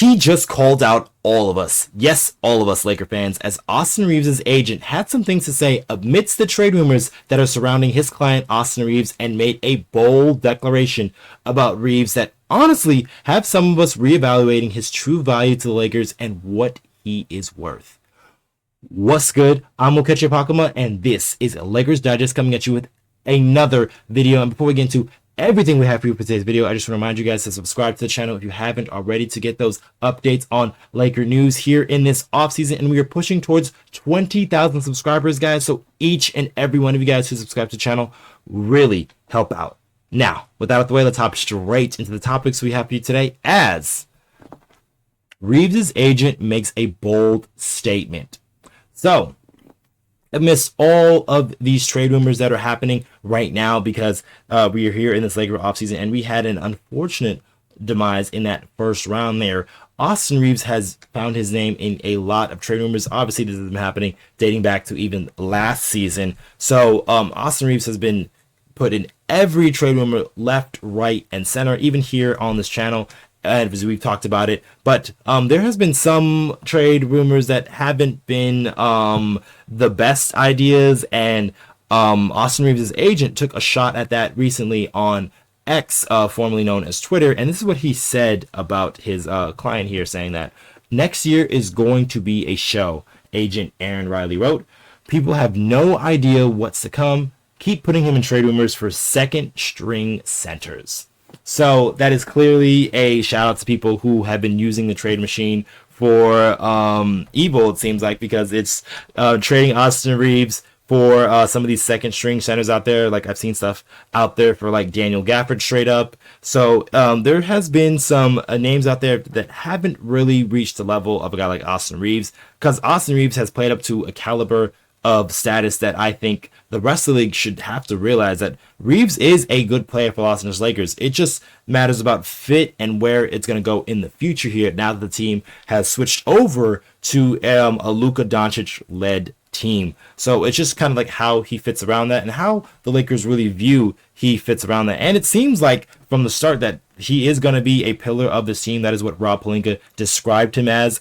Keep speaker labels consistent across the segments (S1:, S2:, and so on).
S1: He just called out all of us. Yes, all of us Laker fans, as Austin Reaves' agent had some things to say amidst the trade rumors that are surrounding his client Austin Reaves, and made a bold declaration about Reaves that honestly have some of us reevaluating his true value to the Lakers and what he is worth. What's good? I'm Okechi Apakama, and this is Lakers Digest coming at you with another video. And before we get into everything we have for you for today's video, I just want to remind you guys to subscribe to the channel if you haven't already to get those updates on Laker news here in this offseason. And we are pushing towards 20,000 subscribers, guys. So each and every one of you guys who subscribe to the channel really help out. Now, with that out of the way, let's hop straight into the topics we have for you today, as Reaves' agent makes a bold statement. So, amidst all of these trade rumors that are happening right now, because we are here in this Laker offseason and we had an unfortunate demise in that first round there, Austin Reaves has found his name in a lot of trade rumors. Obviously, this has been happening dating back to even last season. So, Austin Reaves has been put in every trade rumor, left, right, and center, even here on this channel, as we've talked about it. But there has been some trade rumors that haven't been the best ideas, and Austin Reaves' agent took a shot at that recently on X, formerly known as Twitter, and this is what he said about his client here, saying that next year is going to be a show. Agent Aaron Riley wrote, "People have no idea what's to come. Keep putting him in trade rumors for second string centers." So that is clearly a shout out to people who have been using the trade machine for evil, it seems like, because it's trading Austin Reaves for some of these second string centers out there. Like, I've seen stuff out there for like Daniel Gafford straight up. So there has been some names out there that haven't really reached the level of a guy like Austin Reaves, because Austin Reaves has played up to a caliber of status that I think the rest of the league should have to realize that Reaves is a good player for Los Angeles Lakers. It just matters about fit and where it's going to go in the future here, now that the team has switched over to a Luka Doncic led team. So it's just kind of like how he fits around that and how the Lakers really view he fits around that. And it seems like from the start that he is going to be a pillar of this team. That is what Rob Pelinka described him as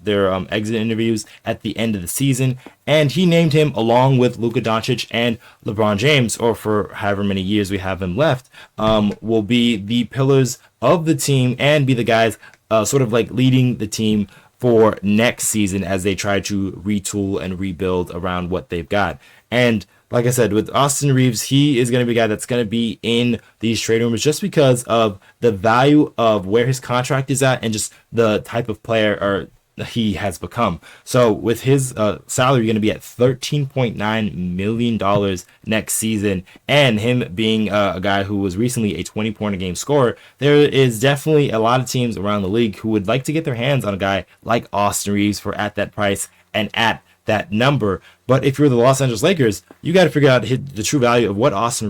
S1: their exit interviews at the end of the season. And he named him, along with Luka Doncic and LeBron James, or for however many years we have him left, will be the pillars of the team and be the guys sort of like leading the team for next season as they try to retool and rebuild around what they've got. And like I said, with Austin Reaves, he is going to be a guy that's going to be in these trade rumors just because of the value of where his contract is at and just the type of player he has become. So with his salary going to be at $13.9 million next season, and him being a guy who was recently a 20-point-a-game scorer, there is definitely a lot of teams around the league who would like to get their hands on a guy like Austin Reaves for at that price and at that number. But if you're the Los Angeles Lakers, you got to figure out the true value of what Austin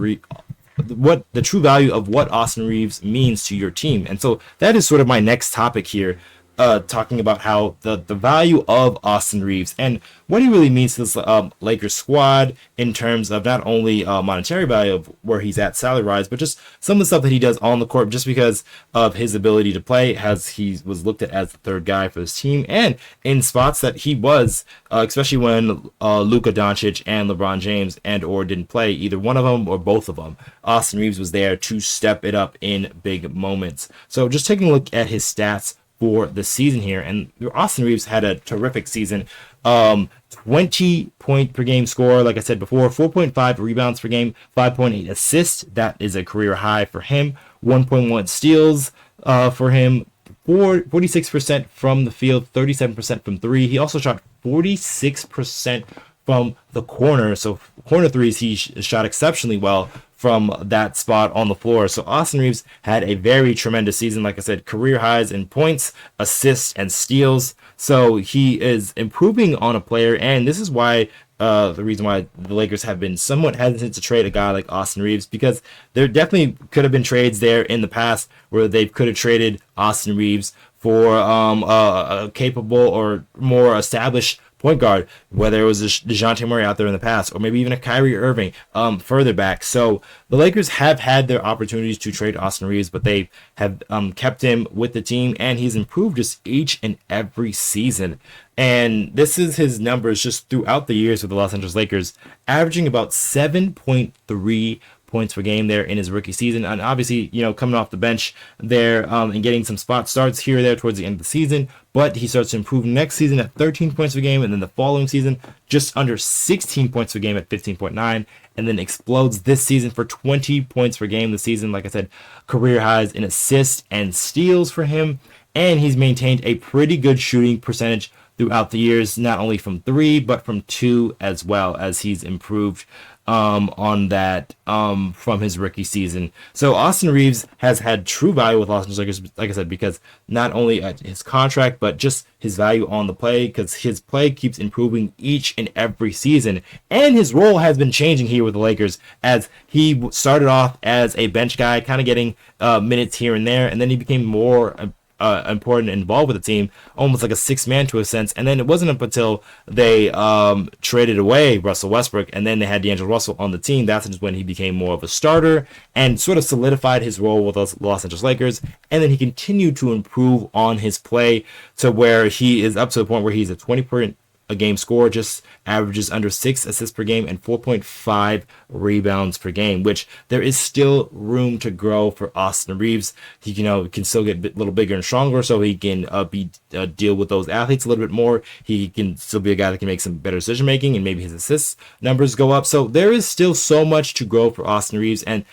S1: Reaves means to your team. And so that is sort of my next topic here, talking about how the value of Austin Reaves and what he really means to this Lakers squad in terms of not only monetary value of where he's at salary-wise, but just some of the stuff that he does on the court, just because of his ability to play, as he was looked at as the third guy for this team, and in spots that he was, especially when Luka Doncic and LeBron James or didn't play, either one of them or both of them. Austin Reaves was there to step it up in big moments. So just taking a look at his stats for the season here, and Austin Reaves had a terrific season. 20 point per game score, like I said before, 4.5 rebounds per game, 5.8 assists. That is a career high for him. 1.1 steals for him. 46% from the field, 37% from three. He also shot 46% from the corner. So corner threes, he shot exceptionally well from that spot on the floor. So Austin Reaves had a very tremendous season. Like I said, career highs in points, assists, and steals. So he is improving on a player, and this is why the reason why the Lakers have been somewhat hesitant to trade a guy like Austin Reaves, because there definitely could have been trades there in the past where they could have traded Austin Reaves for a capable or more established point guard, whether it was a DeJounte Murray out there in the past, or maybe even a Kyrie Irving further back. So the Lakers have had their opportunities to trade Austin Reaves, but they have kept him with the team, and he's improved just each and every season. And this is his numbers just throughout the years with the Los Angeles Lakers, averaging about 7.3 points per game there in his rookie season, and obviously, coming off the bench there and getting some spot starts here or there towards the end of the season. But he starts to improve next season at 13 points per game, and then the following season just under 16 points per game at 15.9, and then explodes this season for 20 points per game this season. Like I said, career highs in assists and steals for him, and he's maintained a pretty good shooting percentage throughout the years, not only from 3 but from 2 as well, as he's improved on that from his rookie season. So Austin Reaves has had true value with Los Angeles Lakers, like I said, because not only his contract, but just his value on the play, because his play keeps improving each and every season, and his role has been changing here with the Lakers, as he started off as a bench guy, kind of getting minutes here and there, and then he became more important and involved with the team, almost like a sixth man to a sense. And then it wasn't up until they traded away Russell Westbrook, and then they had D'Angelo Russell on the team. That's just when he became more of a starter and sort of solidified his role with the Los Angeles Lakers. And then he continued to improve on his play to where he is up to the point where he's a 20 a game scorer, just averages under 6 assists per game and 4.5 rebounds per game, which there is still room to grow for Austin Reaves. He can still get a little bigger and stronger, so he can deal with those athletes a little bit more. He can still be a guy that can make some better decision making, and maybe his assist numbers go up. So there is still so much to grow for Austin Reaves, and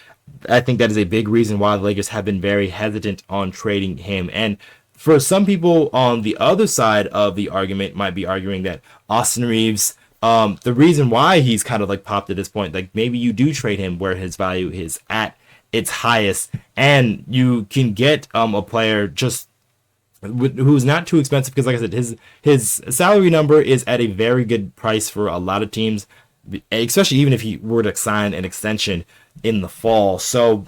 S1: I think that is a big reason why the Lakers have been very hesitant on trading him. And for some people on the other side of the argument might be arguing that Austin Reaves, the reason why he's kind of like popped at this point, like maybe you do trade him where his value is at its highest, and you can get a player just who's not too expensive, because like I said, his salary number is at a very good price for a lot of teams, especially even if he were to sign an extension in the fall. So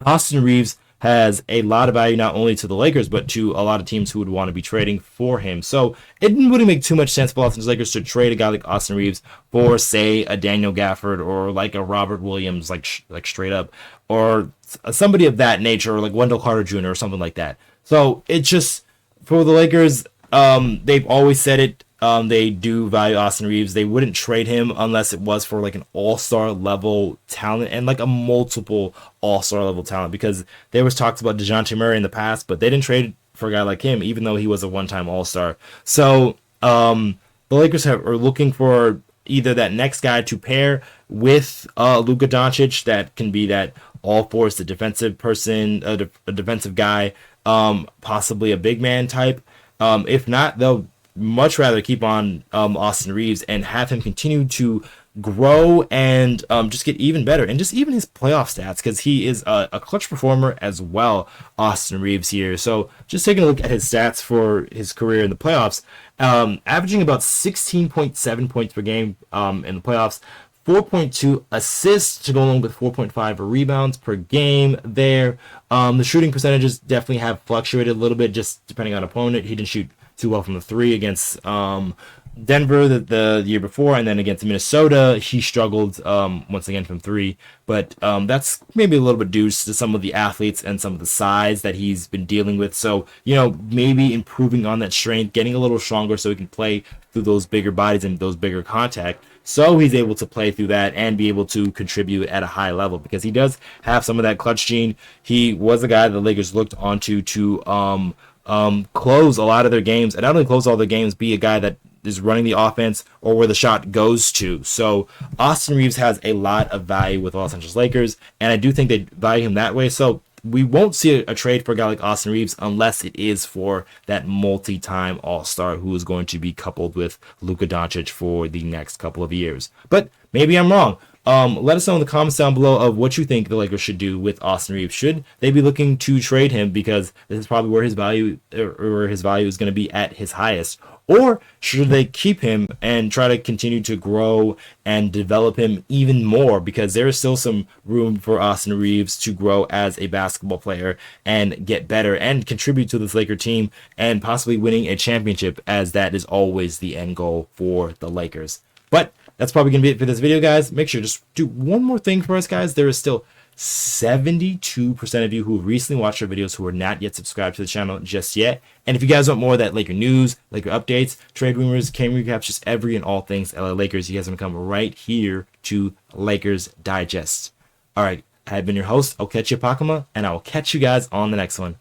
S1: Austin Reaves has a lot of value not only to the Lakers, but to a lot of teams who would want to be trading for him. So it wouldn't make too much sense for Los Angeles Lakers to trade a guy like Austin Reaves for, say, a Daniel Gafford or like a Robert Williams, like straight up, or somebody of that nature, or like Wendell Carter Jr. or something like that. So it's just, for the Lakers, they've always said it. They do value Austin Reaves. They wouldn't trade him unless it was for like an all-star level talent, and like a multiple all-star level talent, because there was talks about DeJounte Murray in the past, but they didn't trade for a guy like him, even though he was a one-time all-star. So the Lakers are looking for either that next guy to pair with Luka Doncic that can be that all-force, the defensive person, a defensive guy, possibly a big man type. If not, they'll much rather keep on Austin Reaves and have him continue to grow and just get even better, and just even his playoff stats, because he is a clutch performer as well, Austin Reaves here. So just taking a look at his stats for his career in the playoffs, averaging about 16.7 points per game in the playoffs, 4.2 assists to go along with 4.5 rebounds per game there. The shooting percentages definitely have fluctuated a little bit just depending on opponent. He didn't shoot too well from the 3 against Denver the year before, and then against Minnesota he struggled once again from 3, but that's maybe a little bit due to some of the athletes and some of the size that he's been dealing with. So maybe improving on that strength, getting a little stronger so he can play through those bigger bodies and those bigger contact, so he's able to play through that and be able to contribute at a high level, because he does have some of that clutch gene. He was a guy the Lakers looked onto to close a lot of their games, and not only close all their games, be a guy that is running the offense or where the shot goes to. So Austin Reaves has a lot of value with Los Angeles Lakers, and I do think they value him that way. So we won't see a trade for a guy like Austin Reaves unless it is for that multi-time all-star who is going to be coupled with Luka Doncic for the next couple of years. But maybe I'm wrong. Let us know in the comments down below of what you think the Lakers should do with Austin Reaves. Should they be looking to trade him because this is probably where his value is going to be at his highest, or should they keep him and try to continue to grow and develop him even more, because there is still some room for Austin Reaves to grow as a basketball player and get better and contribute to this Laker team and possibly winning a championship, as that is always the end goal for the Lakers. But that's probably going to be it for this video, guys. Make sure to just do one more thing for us, guys. There is still 72% of you who have recently watched our videos who are not yet subscribed to the channel just yet. And if you guys want more of that Laker news, Laker updates, trade rumors, game recaps, just every and all things LA Lakers, you guys want to come right here to Lakers Digest. All right, I've been your host, Okechi Apakama, and I will catch you guys on the next one.